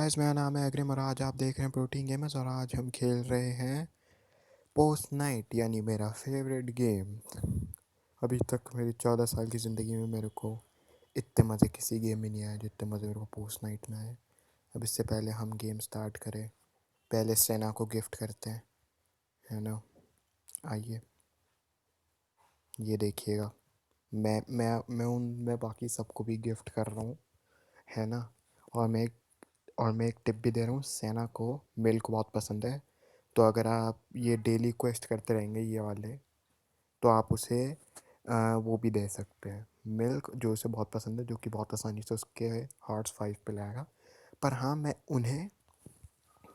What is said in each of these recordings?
Guys, मेरा नाम है अग्रिम और आज आप देख रहे हैं प्रोटीन गेमर्स और आज हम खेल रहे हैं पोस्ट नाइट यानी मेरा फेवरेट गेम। अभी तक मेरी 14 साल की ज़िंदगी में मेरे को इतने मज़े किसी गेम में नहीं आए जितने मज़े मेरे को पोस्ट नाइट में आए। अब इससे पहले हम गेम स्टार्ट करें, पहले सेना को गिफ्ट करते हैं, है ना। आइए, ये देखिएगा, मैं बाकी सबको भी गिफ्ट कर रहा हूँ, है ना। और मैं एक टिप भी दे रहा हूँ, सेना को मिल्क बहुत पसंद है। तो अगर आप ये डेली क्वेस्ट करते रहेंगे ये वाले, तो आप उसे वो भी दे सकते हैं, मिल्क जो उसे बहुत पसंद है, जो कि बहुत आसानी से उसके हार्ट्स 5 पे लाएगा। पर हाँ, मैं उन्हें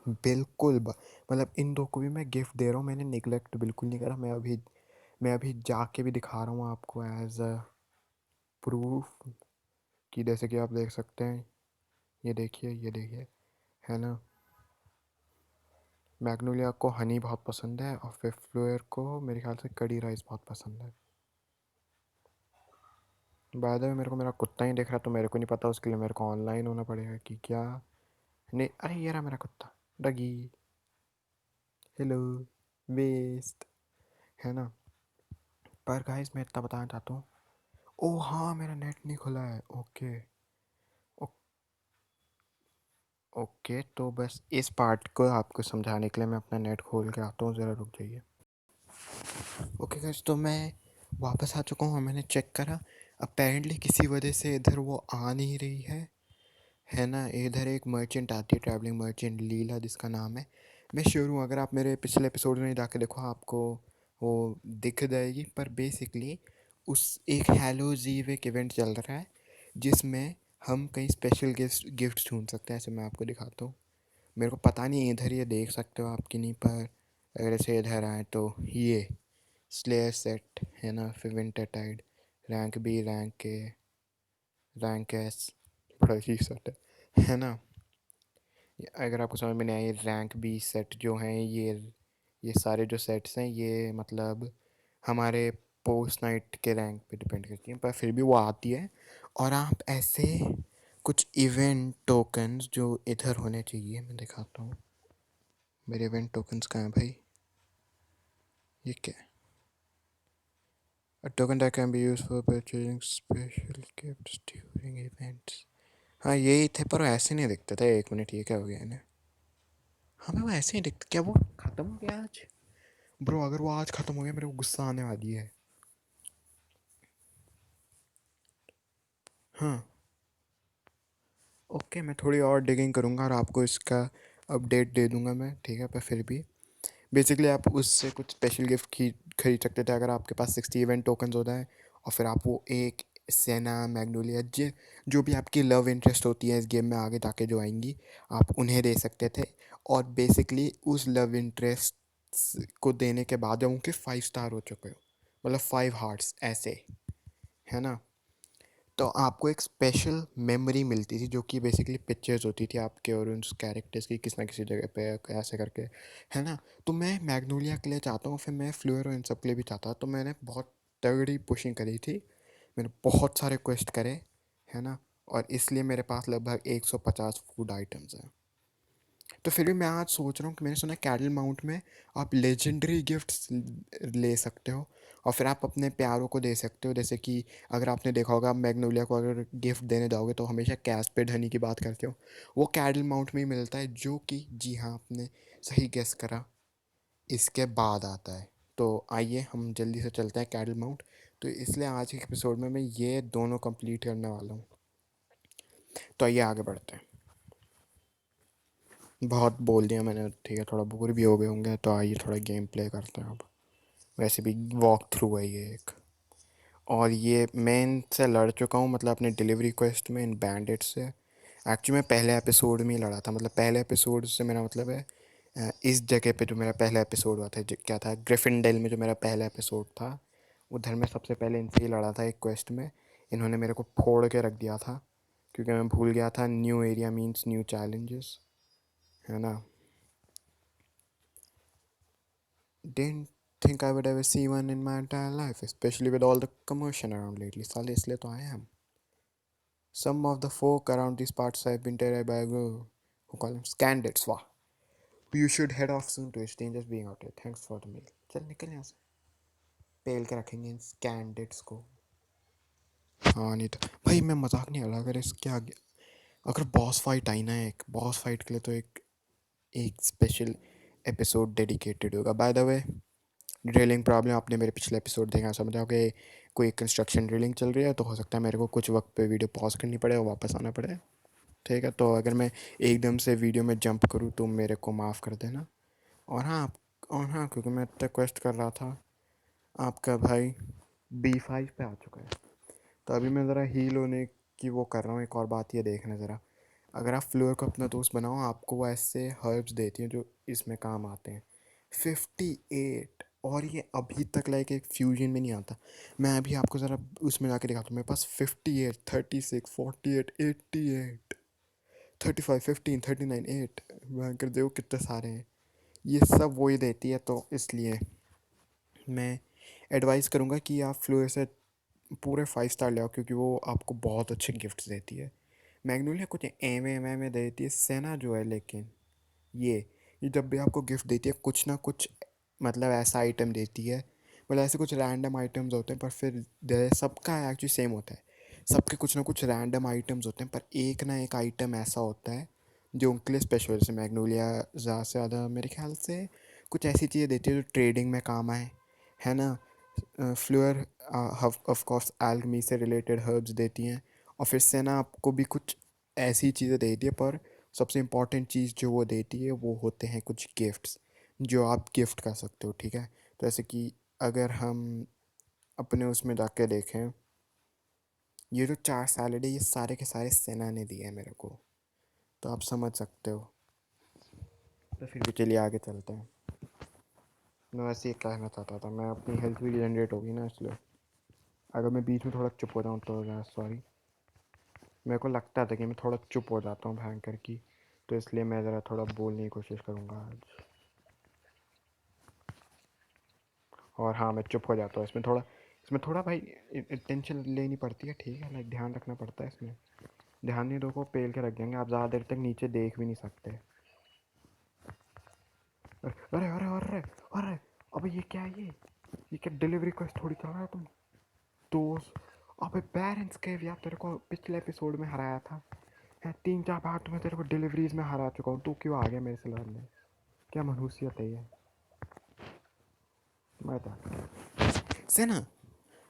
बिल्कुल मतलब इन दो को भी मैं गिफ्ट दे रहा हूँ, मैंने निगलेक्ट बिल्कुल नहीं करा। मैं अभी जाके भी दिखा रहा हूँ आपको एज अ प्रूफ कि जैसे कि आप देख सकते हैं, ये देखिए, है ना। मैग्नोलिया को हनी बहुत पसंद है और फिर फ्लोयर को मेरे ख्याल से कड़ी राइस बहुत पसंद है। बाय द वे, मेरे को मेरा कुत्ता ही देख रहा है, तो मेरे को नहीं पता, उसके लिए मेरे को ऑनलाइन होना पड़ेगा कि क्या। नहीं, अरे ये रहा मेरा कुत्ता डगी। हेलो वेस्ट, है ना। पर गाइस, मैं इतना बताना चाहता हूँ। ओ हाँ, मेरा नेट नहीं खुला है। ओके ओ, ओके, तो बस इस पार्ट को आपको समझाने के लिए मैं अपना नेट खोल के आता हूँ, ज़रा रुक जाइए। ओके गाइस, तो मैं वापस आ चुका हूँ और मैंने चेक करा, अपेरेंटली किसी वजह से इधर वो आ नहीं रही है ना। इधर एक मर्चेंट आती है, ट्रैवलिंग मर्चेंट लीला जिसका नाम है। मैं श्योर हूँ अगर आप मेरे पिछले एपिसोड में जाके देखो, आपको वो दिख जाएगी। पर बेसिकली उस एक हैलोज ईव एक इवेंट चल रहा है जिसमें हम कई स्पेशल गिफ्ट ढूंढ सकते हैं। ऐसे मैं आपको दिखाता हूँ, मेरे को पता नहीं इधर ये देख सकते हो आप कि नहीं, पर अगर ऐसे इधर आए तो ये स्लेयर सेट है ना, फिर winter tide, rank B, rank A, rank S, बड़ा ही सेट है ना। अगर आपको समझ में नहीं आए, रैंक बी सेट जो हैं, ये सारे जो सेट्स हैं, ये मतलब हमारे पोस्ट नाइट के रैंक पे डिपेंड करती हैं, पर फिर भी वो आती है। और आप ऐसे कुछ इवेंट टोकन्स जो इधर होने चाहिए, मैं दिखाता हूँ। मेरे इवेंट टोकन्स कहाँ हैं भाई, ये क्या है? A token that can be used for purchasing special gifts during events। हाँ, यही थे, पर वो ऐसे नहीं दिखते थे। एक मिनट, ये क्या हो गया इन्हें? हमें वो ऐसे ही दिखते, क्या वो ख़त्म हो गया आज? ब्रो, अगर वो आज ख़त्म हो गया, मेरे को गुस्सा आने वाली है। हाँ, ओके, मैं थोड़ी और डिगिंग करूँगा और आपको इसका अपडेट दे दूँगा मैं, ठीक है। पर फिर भी बेसिकली आप उससे कुछ स्पेशल गिफ्ट खरीद सकते थे अगर आपके पास 60 इवेंट टोकन्स होता है। और फिर आप वो एक सेना, मैग्नोलिया, जो भी आपकी लव इंटरेस्ट होती है इस गेम में आगे जाके जो आएंगी, आप उन्हें दे सकते थे। और बेसिकली उस लव इंटरेस्ट को देने के बाद जब उनके 5 स्टार हो चुके हो, मतलब 5 हार्ट्स ऐसे, है ना, तो आपको एक स्पेशल मेमोरी मिलती थी जो कि बेसिकली पिक्चर्स होती थी आपके और उन कैरेक्टर्स की किसी ना किसी जगह पे ऐसे करके, है ना। तो मैं मैग्नोलिया के लिए चाहता हूँ, फिर मैं फ्लूर और इन सब के लिए भी चाहता, तो मैंने बहुत तगड़ी पुशिंग करी थी, मैंने बहुत सारे क्वेस्ट करे, है ना। और इसलिए मेरे पास लगभग 150 फूड आइटम्स हैं। तो फिर भी मैं आज सोच रहा हूँ कि मैंने सुना है कैटल माउंट में आप लेजेंडरी गिफ्ट्स ले सकते हो और फिर आप अपने प्यारों को दे सकते हो। जैसे कि अगर आपने देखा होगा, आप मैग्नोलिया को अगर गिफ्ट देने जाओगे तो हमेशा कैस्पेड हनी की बात करते हो, वो कैटल माउंट में ही मिलता है, जो कि जी हाँ, आपने सही गेस करा, इसके बाद आता है। तो आइए हम जल्दी से चलते हैं कैटल माउंट। तो इसलिए आज के एपिसोड में मैं ये दोनों कंप्लीट करने वाला हूँ। तो आइए आगे बढ़ते हैं। बहुत बोल दिया मैंने, ठीक है, थोड़ा बोर भी हो गए होंगे, तो आइए थोड़ा गेम प्ले करते हैं अब। वैसे भी वॉक थ्रू है ये एक, और ये मैं इनसे लड़ चुका हूँ, मतलब अपने डिलीवरी क्वेस्ट में इन बैंडिट से। एक्चुअली मैं पहले एपिसोड में ही लड़ा था, मतलब पहले एपिसोड से मेरा मतलब है इस जगह पे जो मेरा पहला एपिसोड हुआ था, क्या था, ग्रिफिंडेल में जो मेरा पहला एपिसोड था, उधर मैं सबसे पहले इनसे ही लड़ा था एक क्वेस्ट में। इन्होंने मेरे को फोड़ के रख दिया था क्योंकि मैं भूल गया था new area means new challenges, है ना। Didn't think I would ever see one in my entire life, especially with all the commotion around lately. साले इसलिए तो आए हम। Some of the folk around these parts have been terrorized by a girl call them candidates. वाह, you should head off soon to strangers being out here. Thanks for the mail. चल निकल यहाँ से, पेल के रखेंगे इन कैंडिडेट्स को। हाँ नहीं तो भाई मैं मजाक नहीं कर रहा, अगर इसके आगे अगर बॉस फाइट आई ना, एक बॉस फाइट के लिए तो एक एक स्पेशल एपिसोड डेडिकेटेड होगा। By the way, drilling problem आपने मेरे पिछले एपिसोड देखा, समझा कि कोई कंस्ट्रक्शन ड्रिलिंग चल रही है, तो हो सकता है मेरे को कुछ वक्त पे वीडियो पॉज करनी पड़े और वापस आना पड़े। ठीक है, तो अगर मैं एकदम से वीडियो में जंप करूँ तो मेरे को माफ़ कर देना। और हाँ क्योंकि मैं रिक्वेस्ट कर रहा था, आपका भाई B5 पे आ चुका है, तो अभी मैं ज़रा हील होने की वो कर रहा हूँ। एक और बात ये देखना ज़रा, अगर आप फ्लोर को अपना दोस्त बनाओ, आपको वो ऐसे हर्ब्स देती हैं जो इसमें काम आते हैं। 58, और ये अभी तक लाइक एक फ्यूजन में नहीं आता। मैं अभी आपको ज़रा उसमें जाके दिखाता हूँ, मेरे पास 58, 36, 48, 88, 35, 15, 39, 8, कर दो कितने सारे हैं। ये सब वही देती है, तो इसलिए मैं एडवाइस करूँगा कि आप फ्लोर से पूरे 5 स्टार ले आओ, क्योंकि वो आपको बहुत अच्छे गिफ्ट्स देती है। मैग्नोलिया कुछ एम ए देती है, सेना जो है, लेकिन ये ये जब भी आपको गिफ्ट देती है कुछ ना कुछ मतलब ऐसा आइटम देती है, मतलब ऐसे कुछ रैंडम आइटम्स होते हैं, पर फिर सबका एक्चुअली सेम होता है। सबके कुछ ना कुछ रैंडम आइटम्स होते हैं, पर एक ना एक आइटम ऐसा होता है जो उनके लिए स्पेशल है। जैसे मैग्नोलिया ज़्यादा से ज़्यादा मेरे ख्याल से कुछ ऐसी चीज़ें देती है जो ट्रेडिंग में काम आए, है ना। फ्लोर ऑफ कोर्स एल्गमी से रिलेटेड हर्ब्स देती हैं, और फिर से ना आपको भी कुछ ऐसी चीज़ें देती है, पर सबसे इम्पॉर्टेंट चीज़ जो वो देती है वो होते हैं कुछ गिफ्ट्स जो आप गिफ्ट कर सकते हो। ठीक है, तो ऐसे कि अगर हम अपने उसमें जाके देखें, ये जो 4 सैलड है ये सारे के सारे सेना ने दिए हैं मेरे को, तो आप समझ सकते हो। तो फिर भी चलिए आगे चलते हैं। मैं वैसे ही कहना चाहता था, मैं अपनी हेल्थ भी जनरेट होगी ना, इसलिए अगर मैं बीच में थोड़ा चुप हो जाऊँ तो सॉरी। मेरे को लगता था कि मैं थोड़ा चुप हो जाता हूँ भयंकर की, तो इसलिए मैं ज़रा थोड़ा बोलने की कोशिश करूँगा आज। और हाँ, मैं चुप हो जाता हूँ इसमें थोड़ा भाई टेंशन लेनी पड़ती है। ठीक है, लाइक ध्यान रखना पड़ता है इसमें। ध्यान नहीं दोगे पेल के रख देंगे, आप ज़्यादा देर तक नीचे देख भी नहीं सकते। अरे अरे अरे अरे, अबे ये क्या है, ये क्या डिलीवरी क्वेस्ट थोड़ी चल रहा है तुम दोस्त। अबे पेरेंट्स के यार, तेरे को पिछले एपिसोड में हराया था, 3-4 बार तो मैं तेरे को डिलीवरीज में हरा चुका हूँ, तू क्यों आ गया मेरे से लड़ने। क्या मनहूसियत है ये, मैं तो सेना,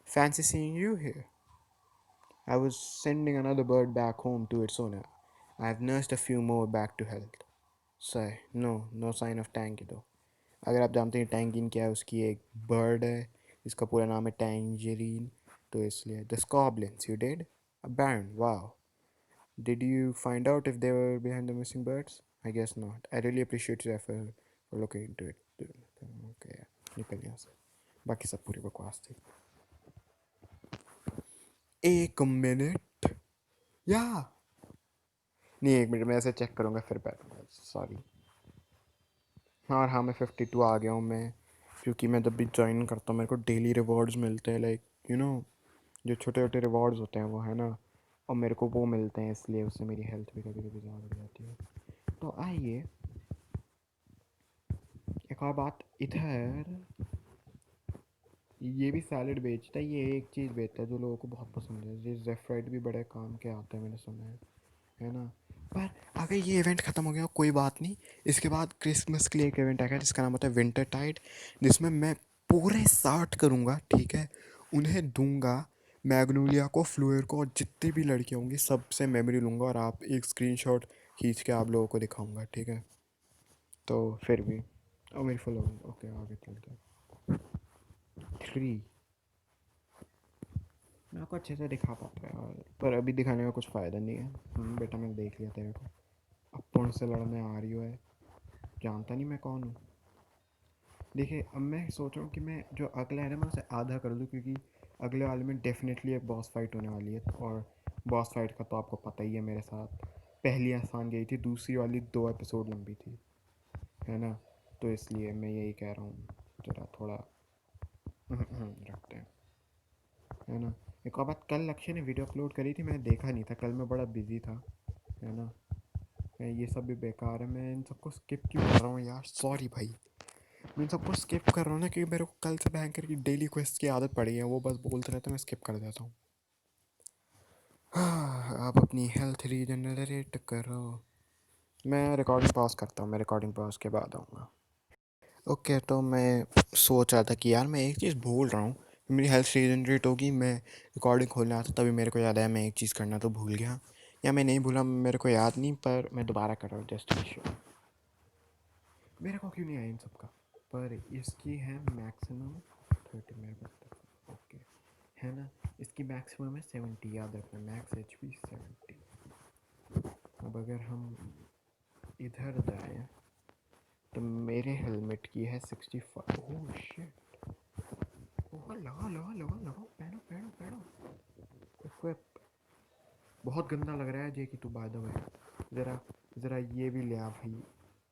fancy seeing you here. I was sending another bird back home to its owner. I have nursed a few more back to health. Sorry, no sign of Tangy though. अगर आप जानते हैं टैंगिन क्या है, उसकी एक बर्ड है, इसका पूरा नाम है टैंजरीन, तो इसलिए the scoblins you did a baron, wow. Did you find out if they were behind the missing birds? I guess not. I really appreciate your effort for looking into it. Okay, निकल यहाँ से, बाकी सब पूरी बकवास थी। एक minute, या नहीं, एक मिनट, मैं ऐसे चेक करूँगा फिर बैठूँगा, सॉरी। हाँ, और हाँ, मैं 52 आ गया हूँ मैं, क्योंकि मैं जब भी ज्वाइन करता हूँ मेरे को डेली रिवॉर्ड्स मिलते हैं, लाइक जो छोटे छोटे रिवॉर्ड्स होते हैं वो, है ना, और मेरे को वो मिलते हैं, इसलिए उससे मेरी हेल्थ भी कभी कभी ज़्यादा बढ़ जाती है। तो आइए, एक और बात, इधर ये भी सैलड बेचता है, ये एक चीज़ बेचता है जो लोगों को बहुत पसंद है, ये जेफ्राइड भी बड़े काम के आता है, मैंने सुना है ना। पर अगर ये इवेंट ख़त्म हो गया कोई बात नहीं, इसके बाद क्रिसमस के लिए एक इवेंट आएगा जिसका नाम होता है विंटर टाइड, जिसमें मैं पूरे 60 करूँगा, ठीक है, उन्हें दूंगा, मैग्नोलिया को, फ्लोयर को, और जितनी भी लड़कियाँ होंगी सबसे मेमोरी लूँगा, और आप एक स्क्रीनशॉट खींच के आप लोगों को दिखाऊँगा, ठीक है। तो फिर भी और मेरी फुल होगी, ओके आगे चलते हैं। 3 मैं आपको अच्छे से दिखा पाता है, पर अभी दिखाने का कुछ फ़ायदा नहीं है। बेटा मैंने देख लिया तेरे को, अब पुण्य से लड़ने आ रही हो है, जानता नहीं मैं कौन हूँ। देखिए, अब मैं सोच रहा हूँ कि मैं जो अगला है ना मैं उसे आधा कर दूँ, क्योंकि अगले वाले में डेफिनेटली एक बॉस फाइट होने वाली है, और बॉस फाइट का तो आपको पता ही है, मेरे साथ पहली आसान गई थी, दूसरी वाली 2 एपिसोड लंबी थी, है ना। तो इसलिए मैं यही कह रहा हूँ, ज़रा थोड़ा रखते हैं, है ना। एक और बात, कल लक्ष्य ने वीडियो अपलोड करी थी, मैंने देखा नहीं था, कल मैं बड़ा बिजी था, है ना। ये सब भी बेकार है। मैं इन सबको स्किप क्यों कर रहा हूँ यार, सॉरी भाई। मैं इन सबको स्किप कर रहा हूँ ना क्योंकि मेरे को कल से बैंकर की डेली क्वेस्ट की आदत पड़ी है, वो बस बोलते रहते हैं, मैं स्किप कर देता हूँ। आप अपनी हेल्थ रीजनरेट करो। मैं रिकॉर्डिंग पॉज करता हूँ, मैं रिकॉर्डिंग पॉज के बाद आऊँगा। ओके, तो मैं सोच रहा था कि यार मैं एक चीज़ भूल रहा हूँ। मेरी हेल्थ रीजनरेट होगी, मैं रिकॉर्डिंग खोलने आता तभी मेरे को याद आया मैं एक चीज़ करना तो भूल गया, या मैं नहीं भूला, मेरे को याद नहीं, पर मैं दोबारा कर रहा हूँ जस्ट टू बी श्योर। मेरे को क्यों नहीं आया इन सब का, पर इसकी है मैक्सिमम 30 मेरे पास। ओके, है ना। इसकी मैक्सिमम है 70, याद रखना, मैक्स एच पी 70। अब अगर हम इधर जाएँ तो मेरे हेलमेट की है 65। Oh shit. ओह, लगाओ लगाओ लगाओ लगाओ, पहनो पहनो पहनो। इक्विप। बहुत गंदा लग रहा है जे कि तू, बाय द वे। ज़रा ज़रा ये भी ले आ भाई।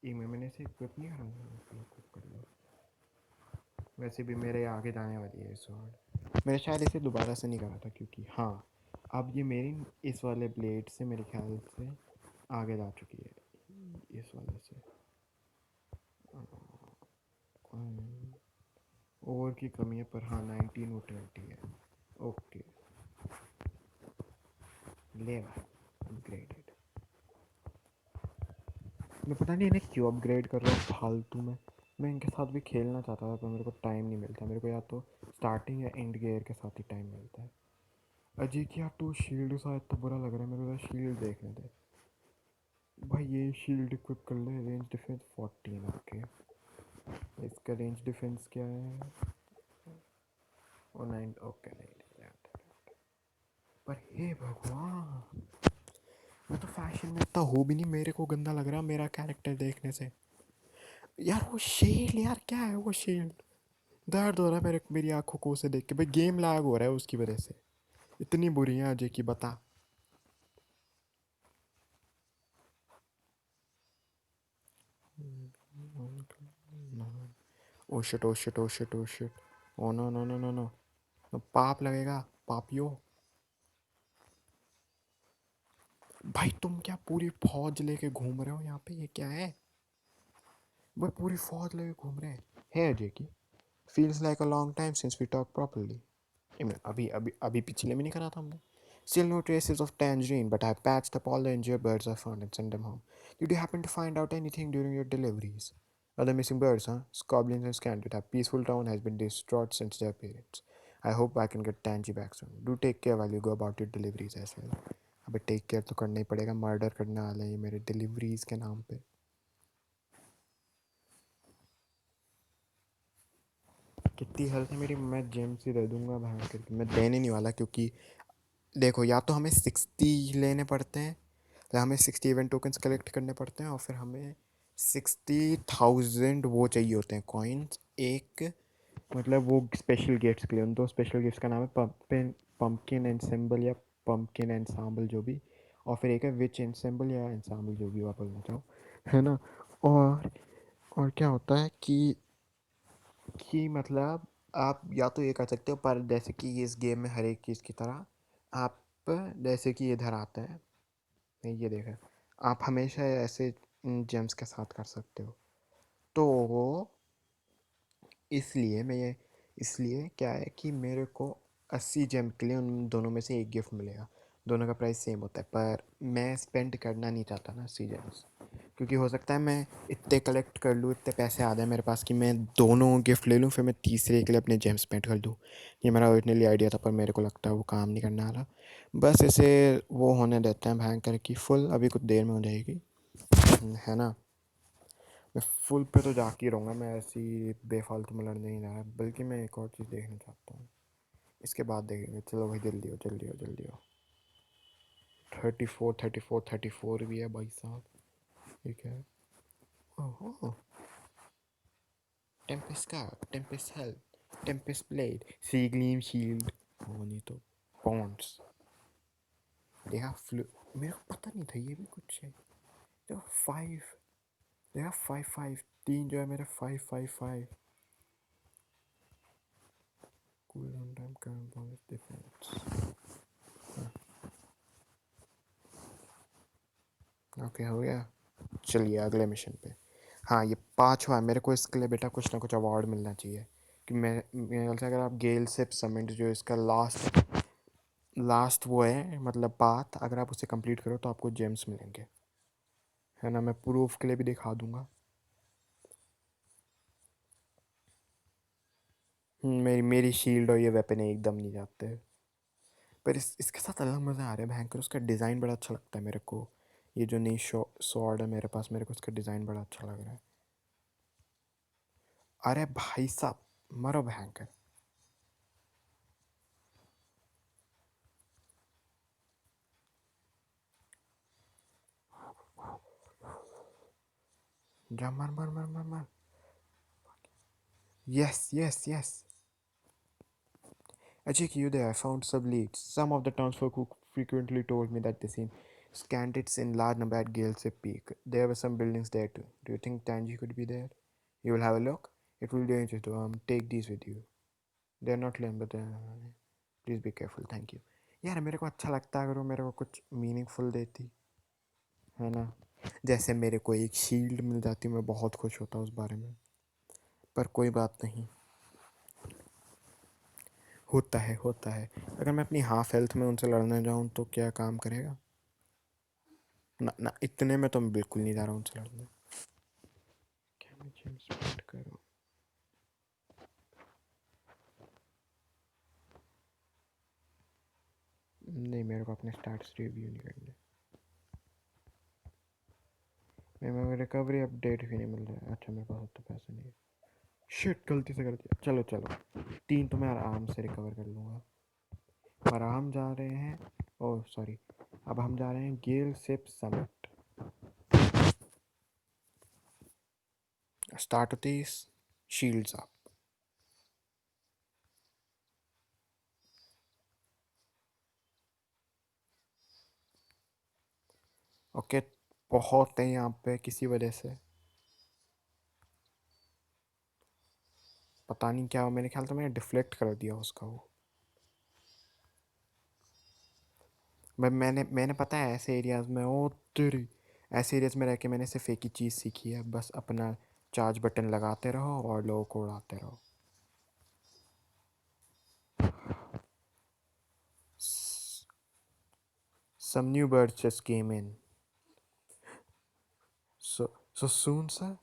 मैंने से इक्विप नहीं करा, इक्विप कर लो। वैसे भी मेरे आगे जाने वाली है स्वॉर्ड। मैंने शायद इसे दोबारा से नहीं करा था क्योंकि हाँ, अब ये मेरी इस वाले ब्लेड से मेरे ख्याल से आगे जा चुकी है, इस वाले से। ओवर की कमी है, पर हाँ 19 और 20 है। ओके, ले अपग्रेडेड। मैं पता नहीं इन्हें क्यों अपग्रेड कर रहा हूँ फालतू में। मैं इनके साथ भी खेलना चाहता था पर मेरे को टाइम नहीं मिलता। मेरे को या तो स्टार्टिंग या एंड गेयर के साथ ही टाइम मिलता है। अजय की यार तू शील्ड सा इतना बुरा लग रहा है, मेरे को शील्ड देखने दे भाई। ये शील्ड इक्विप कर ले, रेंज डिफेंस 14। ओके, इसका रेंज डिफेंस क्या है? ओ 9। ओके, नहीं पर हे भगवान, मैं तो फैशन में इतना हो भी नहीं, मेरे को गंदा लग रहा मेरा कैरेक्टर देखने से। यार वो शील्ड, यार क्या है वो शील्ड? दर्द हो रहा है मेरी आंखों को उसे देख के भाई। गेम लैग हो रहा है उसकी वजह से। इतनी बुरी है अजय की, बता। Oh shit oh shit oh shit oh shit. Oh no no no no no, पाप लगेगा, पापियो। भाई तुम क्या पूरी फौज लेके घूम रहे हो यहाँ पे, ये क्या है? वो पूरी फौज लेके घूम रहे हैं। है अजय की। Feels like a long time since we talk properly. अभी अभी अभी पिछले में नहीं करा था हमने? Still no traces of Tangerine, but I've patched up all the injured birds I found and sent them home. Did you happen to find out anything during your deliveries? Other missing birds, huh? Scoblins and Scandit. Our peaceful town has been distraught since their appearance. I hope I can get Tangy back soon. Do take care while you go about your deliveries as well. अबे take care तो करना ही पड़ेगा, murder करने वाले हैं ये मेरे deliveries के नाम पे। कितनी हेल्थ है मेरी, मैं जेम से दे दूंगा भाग करके। मैं देने नहीं वाला क्योंकि देखो, या तो हमें 60 लेने पड़ते हैं, या हमें 60 इवेंट टोकन्स कलेक्ट करने पड़ते हैं, और फिर हमें 60,000 वो चाहिए होते हैं कॉइन्स एक, मतलब वो स्पेशल गिफ्ट्स के लिए। उन दो स्पेशल गिफ्ट्स का नाम है पम्पकिन एनसेम्बल या पम्पकिन एनसाम्बल जो भी, और फिर एक है विच एनसेम्बल या एनसाम्बल जो भी आप बोलना चाहो, है ना। और क्या होता है कि मतलब आप या तो ये कर सकते हो, पर जैसे कि इस गेम में हर एक चीज़ की तरह आप, जैसे कि इधर आता है, नहीं ये देखा, आप हमेशा ऐसे जेम्स के साथ कर सकते हो। तो इसलिए क्या है कि मेरे को 80 जेम के लिए उन दोनों में से एक गिफ्ट मिलेगा। दोनों का प्राइस सेम होता है, पर मैं स्पेंड करना नहीं चाहता ना 80 जेम्स, क्योंकि हो सकता है मैं इतने कलेक्ट कर लूँ, इतने पैसे आ जाए मेरे पास कि मैं दोनों गिफ्ट ले लूँ, फिर मैं तीसरे के लिए अपने जेम स्पेंड कर दूँ। ये मेरा ओरिजिनली आइडिया था, पर मेरे को लगता है वो काम नहीं करने वाला। बस इसे वो होने देते हैं भयंकर की फुल, अभी कुछ देर में हो जाएगी, है ना। मैं फुल पे तो जाके ही रहूँगा, मैं ऐसी बेफालतू में लड़ने नहीं जा रहा, बल्कि मैं एक और चीज़ देखना चाहता हूँ। इसके बाद देखेंगे, चलो भाई जल्दी हो जल्दी हो जल्दी हो। 34 भी है भाई साहब, ठीक है। ओहो, टेम्पेस्ट का, टेम्पेस्ट हेल्थ, टेम्पेस्ट ब्लेड, सी ग्लीम शील्ड, हो नहीं तो पॉन्ड्स, देखा फ्लू। मेरे को पता नहीं था ये भी कुछ है। देखो 5, देखा 5 5, 3 जो है मेरे 5 5 5। Cool down time, current bonus, defence. Okay, हो गया। चलिए अगले मिशन पे। हाँ ये पांचवा है, मेरे को इसके लिए बेटा कुछ ना कुछ अवार्ड मिलना चाहिए कि मैं मेरे ख्याल से अगर आप गेल सिप समिट जो इसका लास्ट लास्ट वो है मतलब पाथ, अगर आप उसे कंप्लीट करो तो आपको जेम्स मिलेंगे, है ना। मैं प्रूफ के लिए भी दिखा दूंगा। मेरी मेरी शील्ड और ये वेपन एकदम नहीं जाते, पर इसके साथ अलग मज़ा आ रहा है भयंकर। उसका डिज़ाइन बड़ा अच्छा लगता है मेरे को। ये जो नई स्वॉर्ड है मेरे पास, मेरे को उसका डिज़ाइन बड़ा अच्छा लग रहा है। अरे भाई साहब मरो भयंकर। जा मर मर मर मर मर। Yes yes yes. Ajik, you there? I found some leads. Some of the townsfolk who frequently told me that they seen Scandits in large number at Galesep Peak. There were some buildings there too. Do you think Tangi could be there? You will have a look. It will be dangerous to take these with you. They are not lame, but please be careful. Thank you. यार मेरे को अच्छा लगता अगर वो मेरे को कुछ मीनिंगफुल देती, है ना। जैसे मेरे को एक शील्ड मिल जाती, मैं बहुत खुश होता उस बारे में, पर कोई बात नहीं। होता है होता है। अगर मैं अपनी हाफ हेल्थ में उनसे लड़ने जाऊँ तो क्या काम करेगा। ना ना इतने में तो मैं बिल्कुल नहीं जा रहा हूँ उनसे लड़ने। क्या मैं जिम स्टार्ट करूँ? नहीं मेरे को अपने स्टार्ट रिव्यू नहीं करने। मेरे रिकवरी अपडेट भी नहीं मिल रहा है। अच्छा मेरे पास तो पैसे नहीं है। शिट गलती से कर दिया। चलो चलो 3 तो मैं आराम से रिकवर कर लूँगा। और हम जा रहे हैं, ओह सॉरी, अब हम जा रहे हैं गेल सिप समिट। स्टार्ट होती शील्ड्स अप। ओके बहुत है यहाँ पे किसी वजह से, पता नहीं क्या हो। मेरे ख्याल से मैंने डिफ्लेक्ट कर दिया उसका वो। मैंने मैंने पता है ऐसे एरियाज़ में, ओ तेरी, ऐसे एरियाज़ में रह के मैंने सिर्फ एक ही चीज़ सीखी है, बस अपना चार्ज बटन लगाते रहो और लोगों को उड़ाते रहो। Some new birds just came in. So soon, sir?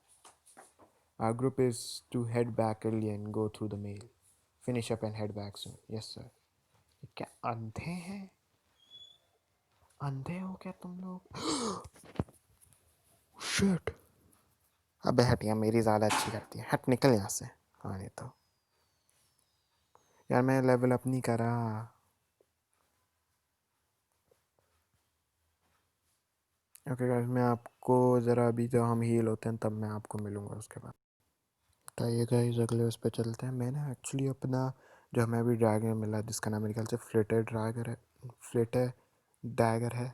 Our group is to head back early and go through the mail. Finish up and head back soon. Yes, sir. क्या अंधे हैं? अंधे हो क्या तुम लोग? शिट। अबे हट, या मेरी ज़्यादा अच्छी करती है। हट निकल यहाँ से। हाँ नहीं तो यार मैं लेवल अप नहीं करा। ओके गाइस, मैं आपको ज़रा अभी जब हम हील होते हैं तब मैं आपको मिलूँगा उसके बाद। तो ये गाइस अगले उस पर चलते हैं। मैंने एक्चुअली अपना जो हमें अभी ड्रैगन मिला जिसका नाम मेरे ख्याल से फ्लिटर ड्रैगर है, फ्लिटर डैगर है,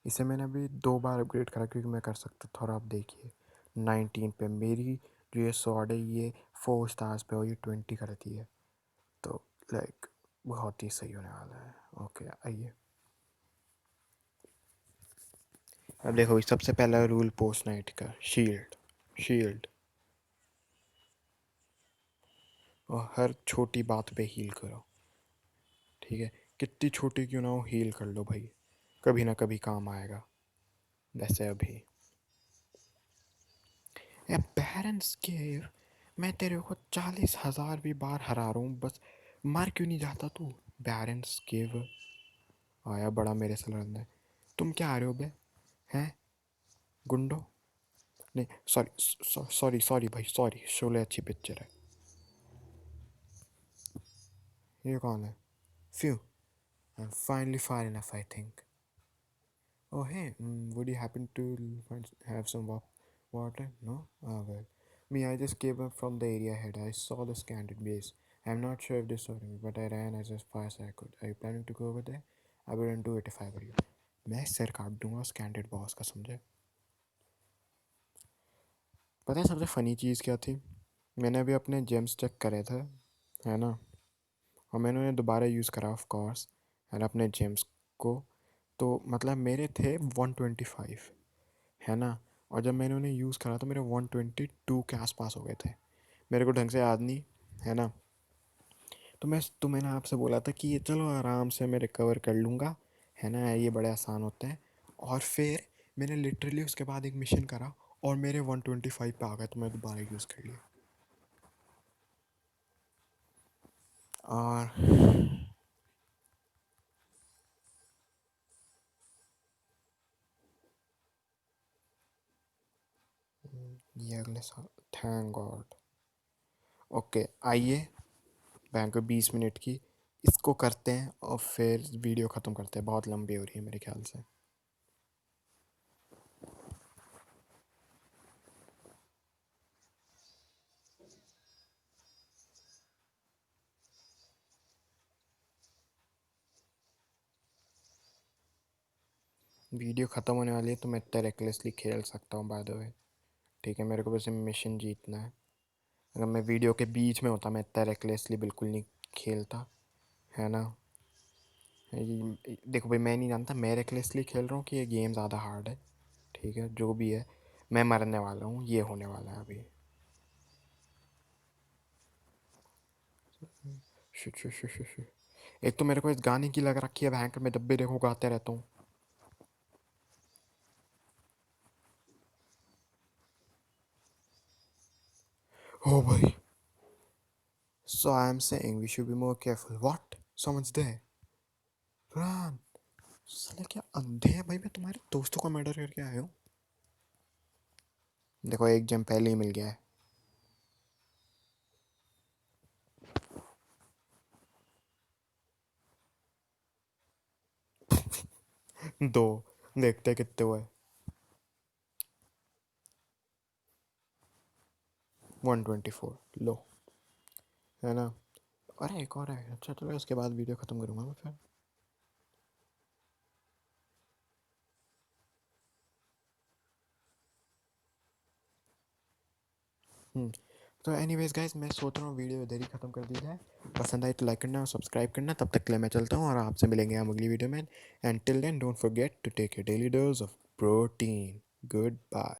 इसे मैंने अभी 2 बार अपग्रेड करा क्योंकि मैं कर सकता था। और आप देखिए 19 पे मेरी जो ये स्वॉर्ड है ये 4 स्टार्स पे और ये 20 करती है, तो लाइक बहुत ही सही होने वाला है। ओके आइए अब देखो, सबसे पहला रूल पोस्ट नाइट का, शील्ड शील्ड, और हर छोटी बात पे हील करो। ठीक है, कितनी छोटी क्यों ना हो हील कर लो भाई, कभी ना कभी काम आएगा। वैसे अभी पेरेंट्स केव, मैं तेरे को 40,000 भी बार हरा रहा हूँ, बस मार क्यों नहीं जाता तू। पेरेंट्स केव आया बड़ा मेरे से लड़ने। तुम क्या आ रहे हो बे, हैं गुंडो। नहीं सॉरी सॉरी सॉरी भाई सॉरी, शोले अच्छी पिक्चर है। ये कौन है? Few, I am finally far enough I think. Oh, hey, would you happen to have some water? No? Ah, well. Me, I just came up from the area ahead. I saw the scanted base. I'm not sure if they saw me, but I ran as fast as I could. Are you planning to go over there? I wouldn't do it if I were you. मैं सिर काट दूंगा स्कैंडेड boss का, समझे। पता है सबसे funny चीज़ क्या थी? मैंने अभी अपने जेम्स चेक करे थे, है ना, और मैंने उन्हें दोबारा यूज़ करा ऑफ कोर्स, है ना, अपने जेम्स को। तो मतलब मेरे थे 125, है ना, और जब मैंने उन्हें यूज़ करा तो मेरे 122 के आसपास हो गए थे। मेरे को ढंग से याद नहीं है ना। तो मैंने आपसे बोला था कि ये चलो आराम से मैं रिकवर कर लूँगा, है ना, ये बड़े आसान होते हैं। और फिर मैंने लिटरली उसके बाद एक मिशन करा और मेरे 125 पे आ गए, तो मैं दोबारा यूज़ कर लिया। और ये अगले साल, थैंक गॉड। ओके, आइए बैंक में 20 मिनट की इसको करते हैं और फिर वीडियो ख़त्म करते हैं, बहुत लंबी हो रही है मेरे ख्याल से। वीडियो ख़त्म होने वाली है तो मैं इतना रेकलेसली खेल सकता हूँ बाय द वे। ठीक है, मेरे को बस मिशन जीतना है। अगर मैं वीडियो के बीच में होता मैं इतना रेकलेसली बिल्कुल नहीं खेलता, है ना। देखो भाई, मैं नहीं जानता मैं रेकलेसली खेल रहा हूँ कि ये गेम ज़्यादा हार्ड है। ठीक है, जो भी है, मैं मरने वाला हूँ, ये होने वाला है अभी। Shit shit shit shit shit. एक तो मेरे को इस गाने की लग रखी है, भयंकर, मैं जब भी देखो गाते रहता हूँ। Oh भाई, so I am saying we should be more careful. What? Someone's there. Run. साले क्या अंधे हैं भाई, मैं तुम्हारे दोस्तों का मर्डर करके आया हूँ। देखो, एक जम पहले ही मिल गया है। दो, देखते हैं कितने हुए। 124 लो, है ना। अरे एक और है, अच्छा चलो इसके बाद वीडियो ख़त्म करूँगा मैं फिर। हम्म, तो एनीवेज गाइस, मैं सोच रहा हूँ वीडियो इधर ही ख़त्म कर दी जाए। पसंद आए तो लाइक करना और सब्सक्राइब करना। तब तक के लिए मैं चलता हूँ और आपसे मिलेंगे हम अगली वीडियो में। And till then don't forget to take your daily dose of protein. Good bye.